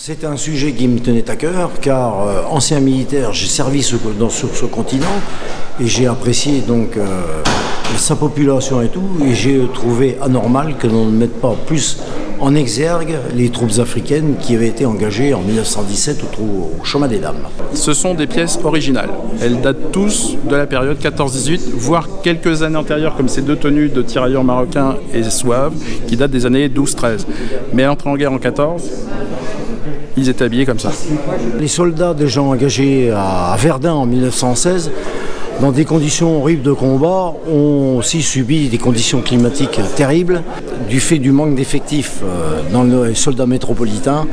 C'est un sujet qui me tenait à cœur car ancien militaire, j'ai servi sur ce continent et j'ai apprécié donc sa population et tout, et j'ai trouvé anormal que l'on ne mette pas plus en exergue les troupes africaines qui avaient été engagées en 1917 au Chemin des Dames. Ce sont des pièces originales. Elles datent tous de la période 14-18, voire quelques années antérieures, comme ces deux tenues de tirailleurs marocains et zouaves, qui datent des années 12-13. Mais entrés en guerre en 14, ils étaient habillés comme ça. Les soldats déjà engagés à Verdun en 1916, dans des conditions horribles de combat, ont aussi subi des conditions climatiques terribles. Du fait du manque d'effectifs dans les soldats métropolitains,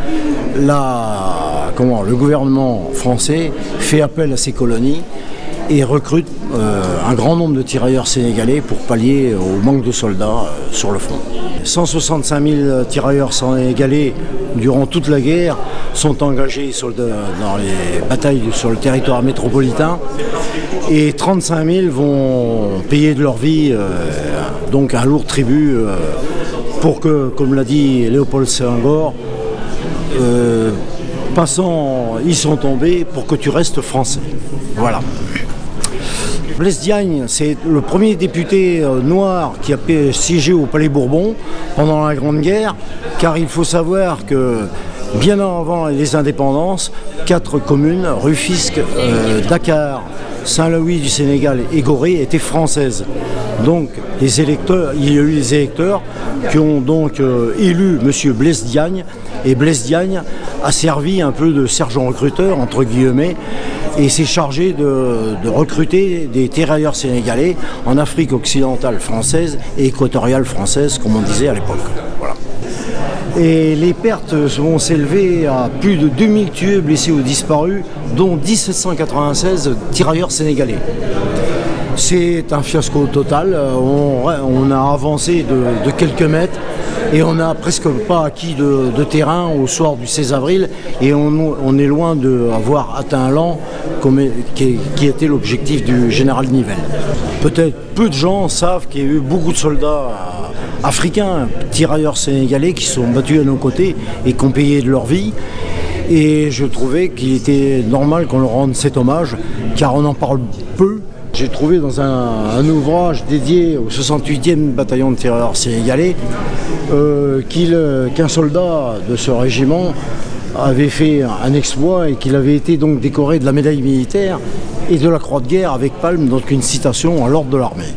le gouvernement français fait appel à ces colonies et recrute un grand nombre de tirailleurs sénégalais pour pallier au manque de soldats sur le front. 165 000 tirailleurs sénégalais durant toute la guerre sont engagés dans les batailles sur le territoire métropolitain et 35 000 vont payer de leur vie donc un lourd tribut pour que, comme l'a dit Léopold Senghor, ils sont tombés pour que tu restes français. Voilà. Blaise Diagne, c'est le premier député noir qui a siégé au Palais Bourbon pendant la Grande Guerre, car il faut savoir que bien avant les indépendances, 4 communes, Rufisque, Dakar, Saint-Louis du Sénégal et Gorée, étaient françaises. Donc il y a eu les électeurs qui ont donc élu M. Blaise Diagne, et Blaise Diagne a servi un peu de sergent recruteur, entre guillemets, et s'est chargé de recruter des tirailleurs sénégalais en Afrique occidentale française et équatoriale française, comme on disait à l'époque. Voilà. Et les pertes vont s'élever à plus de 2000 tués, blessés ou disparus, dont 1796 tirailleurs sénégalais. C'est un fiasco total, on a avancé de quelques mètres et on n'a presque pas acquis de terrain au soir du 16 avril et on est loin d'avoir atteint l'an qui était l'objectif du général Nivelle. Peut-être peu de gens savent qu'il y a eu beaucoup de soldats africains, tirailleurs sénégalais qui sont battus à nos côtés et qui ont payé de leur vie. Et je trouvais qu'il était normal qu'on leur rende cet hommage car on en parle peu. J'ai trouvé dans un ouvrage dédié au 68e bataillon de tirailleurs sénégalais qu'un soldat de ce régiment avait fait un exploit et qu'il avait été donc décoré de la médaille militaire et de la croix de guerre avec palme, donc une citation à l'ordre de l'armée.